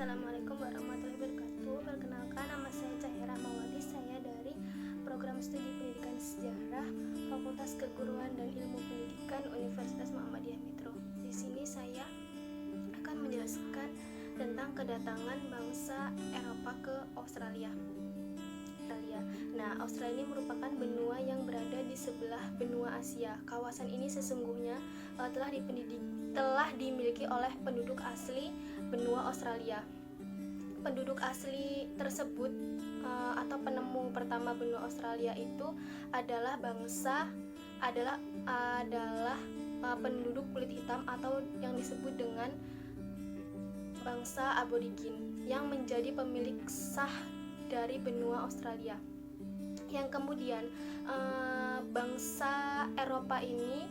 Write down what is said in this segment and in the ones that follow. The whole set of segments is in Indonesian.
Assalamualaikum warahmatullahi wabarakatuh. Perkenalkan, nama saya Cahaya Rahmawati. Saya dari Program Studi Pendidikan Sejarah Fakultas Keguruan dan Ilmu Pendidikan Universitas Muhammadiyah Metro. Di sini saya akan menjelaskan tentang kedatangan bangsa Eropa ke Australia. Nah, Australia ini merupakan benua yang berada di sebelah benua Asia. Kawasan ini sesungguhnya telah dimiliki oleh penduduk asli benua Australia. Penduduk asli tersebut atau penemu pertama benua Australia itu adalah penduduk kulit hitam atau yang disebut dengan bangsa aborigin yang menjadi pemilik sah dari benua Australia. Yang kemudian bangsa Eropa ini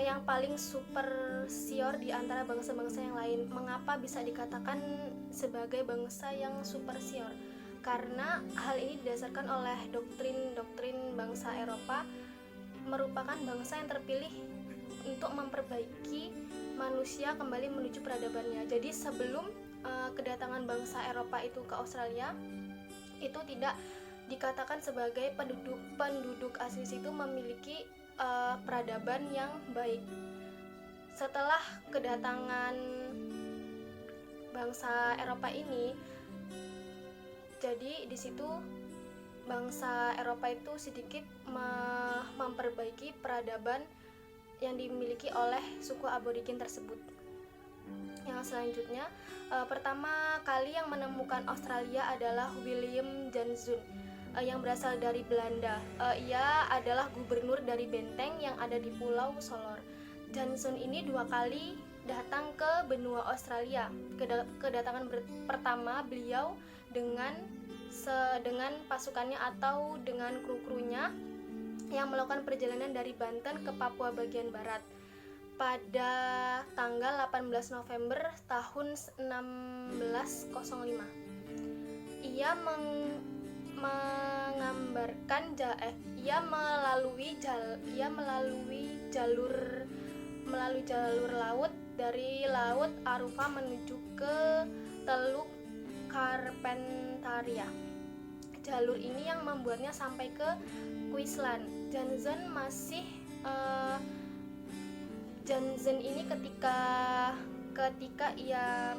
yang paling superior di antara bangsa-bangsa yang lain. Mengapa bisa dikatakan sebagai bangsa yang superior? Karena hal ini didasarkan oleh doktrin bangsa Eropa merupakan bangsa yang terpilih untuk memperbaiki manusia kembali menuju peradabannya. Jadi sebelum kedatangan bangsa Eropa itu ke Australia, itu tidak dikatakan sebagai penduduk asli situ memiliki peradaban yang baik. Setelah kedatangan bangsa Eropa ini, jadi di situ bangsa Eropa itu sedikit memperbaiki peradaban yang dimiliki oleh suku aborigin tersebut. Yang selanjutnya, pertama kali yang menemukan Australia adalah William Janszoon yang berasal dari Belanda. Ia adalah gubernur dari benteng yang ada di Pulau Solor. Janszoon ini 2 kali datang ke benua Australia. Kedatangan pertama beliau dengan pasukannya atau dengan kru-krunya yang melakukan perjalanan dari Banten ke Papua bagian barat pada tanggal 18 November tahun 1605. Ia melalui jalur laut dari Laut Aruba menuju ke Teluk Carpentaria. Jalur ini yang membuatnya sampai ke Queensland. Janszoon ini ketika ia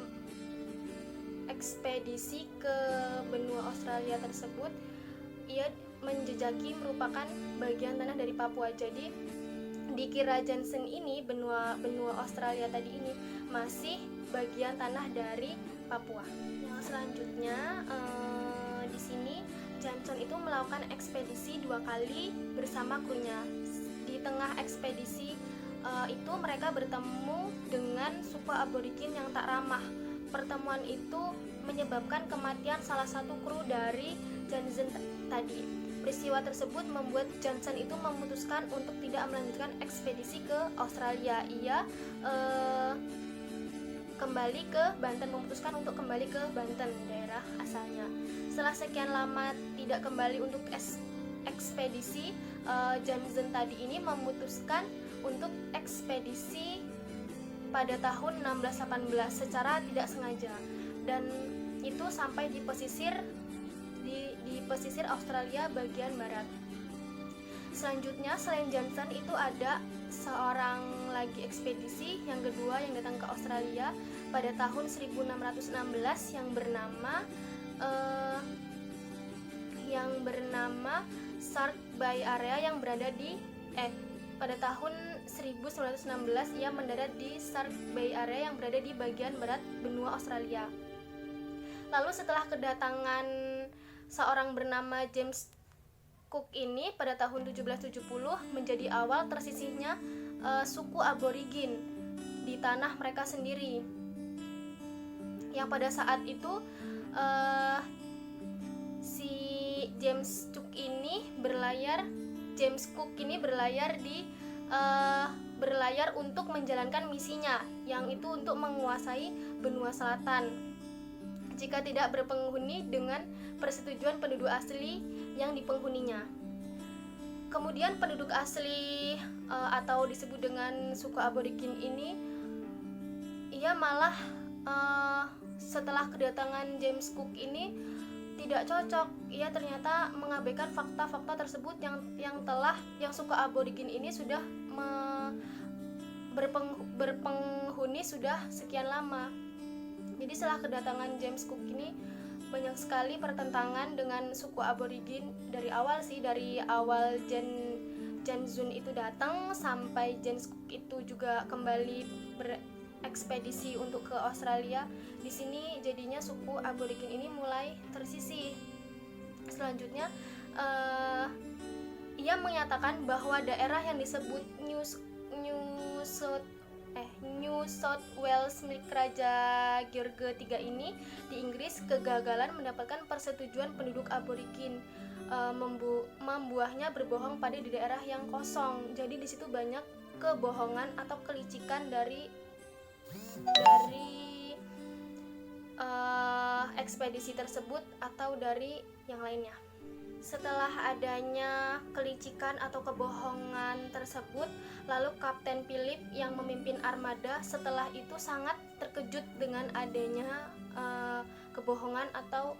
ekspedisi ke benua Australia tersebut, ia menjejaki merupakan bagian tanah dari Papua. Jadi dikira Janszoon ini benua Australia tadi ini masih bagian tanah dari Papua. Yang selanjutnya di sini Janszoon itu melakukan ekspedisi 2 kali bersama krunya. Di tengah ekspedisi itu mereka bertemu dengan suku aborigin yang tak ramah. Pertemuan itu menyebabkan kematian salah satu kru dari Janszoon tadi. Peristiwa tersebut membuat Janszoon itu memutuskan untuk tidak melanjutkan ekspedisi ke Australia. Ia memutuskan untuk kembali ke Banten, daerah asalnya. Setelah sekian lama tidak kembali untuk ekspedisi, Janszoon tadi ini memutuskan untuk ekspedisi pada tahun 1618 secara tidak sengaja, dan itu sampai di pesisir Australia bagian barat. Selanjutnya selain Janszoon itu ada seorang lagi ekspedisi yang kedua yang datang ke Australia pada tahun 1616 yang bernama Shark Bay Area yang berada pada tahun 1916 ia mendarat di Shark Bay Area yang berada di bagian barat benua Australia. Lalu setelah kedatangan seorang bernama James Cook ini pada tahun 1770 menjadi awal tersisihnya suku aborigin di tanah mereka sendiri. Yang pada saat itu si James Cook ini berlayar untuk menjalankan misinya, yang itu untuk menguasai benua selatan jika tidak berpenghuni dengan persetujuan penduduk asli yang dipenghuninya. Kemudian penduduk asli atau disebut dengan suku aborigin ini, ia malah setelah kedatangan James Cook ini tidak cocok. Ia ternyata mengabaikan fakta-fakta tersebut yang suku aborigin ini sudah berpenghuni sudah sekian lama. Jadi setelah kedatangan James Cook ini banyak sekali pertentangan dengan suku aborigin dari awal Jan Zun itu datang sampai James Cook itu juga kembali berekspedisi untuk ke Australia. Di sini jadinya suku aborigin ini mulai tersisih. Selanjutnya ia menyatakan bahwa daerah yang disebut New South Wales milik Raja George III ini di Inggris kegagalan mendapatkan persetujuan penduduk aborigin. Membuahnya berbohong pada di daerah yang kosong. Jadi di situ banyak kebohongan atau kelicikan dari ekspedisi tersebut atau dari yang lainnya. Setelah adanya kelicikan atau kebohongan tersebut, lalu Kapten Philip yang memimpin armada setelah itu sangat terkejut dengan adanya kebohongan atau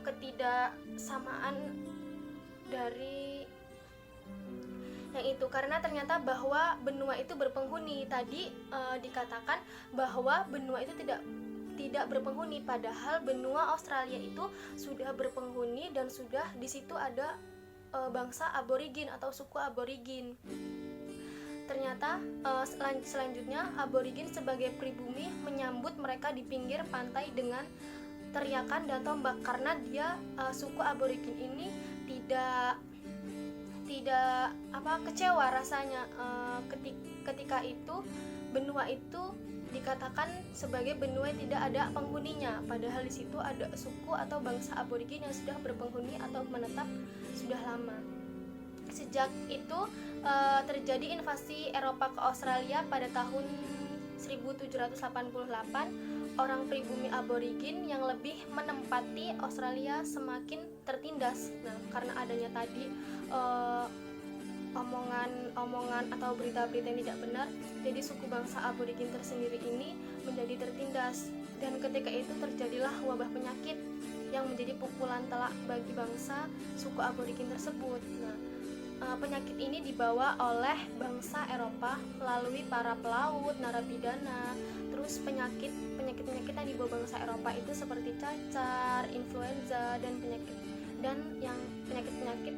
ketidaksamaan dari yang itu, karena ternyata bahwa benua itu berpenghuni. Tadi dikatakan bahwa benua itu tidak berpenghuni, padahal benua Australia itu sudah berpenghuni dan sudah di situ ada bangsa aborigin atau suku aborigin. Ternyata selanjutnya aborigin sebagai pribumi menyambut mereka di pinggir pantai dengan teriakan dan tombak, karena dia suku aborigin ini tidak kecewa rasanya ketika itu benua itu dikatakan sebagai benua yang tidak ada penghuninya, padahal di situ ada suku atau bangsa aborigin yang sudah berpenghuni atau menetap sudah lama. Sejak itu terjadi invasi Eropa ke Australia pada tahun 1788. Orang pribumi aborigin yang lebih menempati Australia semakin tertindas. Nah, karena adanya tadi omongan atau berita-berita yang tidak benar, jadi suku bangsa aborigin tersendiri ini menjadi tertindas, dan ketika itu terjadilah wabah penyakit yang menjadi pukulan telak bagi bangsa suku aborigin tersebut. Nah, penyakit ini dibawa oleh bangsa Eropa melalui para pelaut, narapidana. Terus penyakit yang dibawa bangsa Eropa itu seperti cacar, influenza, dan penyakit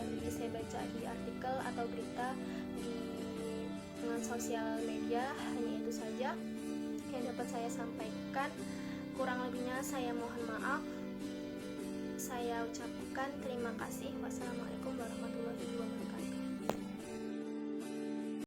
dari saya baca di artikel atau berita dengan sosial media. Hanya itu saja yang dapat saya sampaikan. Kurang lebihnya saya mohon maaf. Saya ucapkan terima kasih. Wassalamualaikum.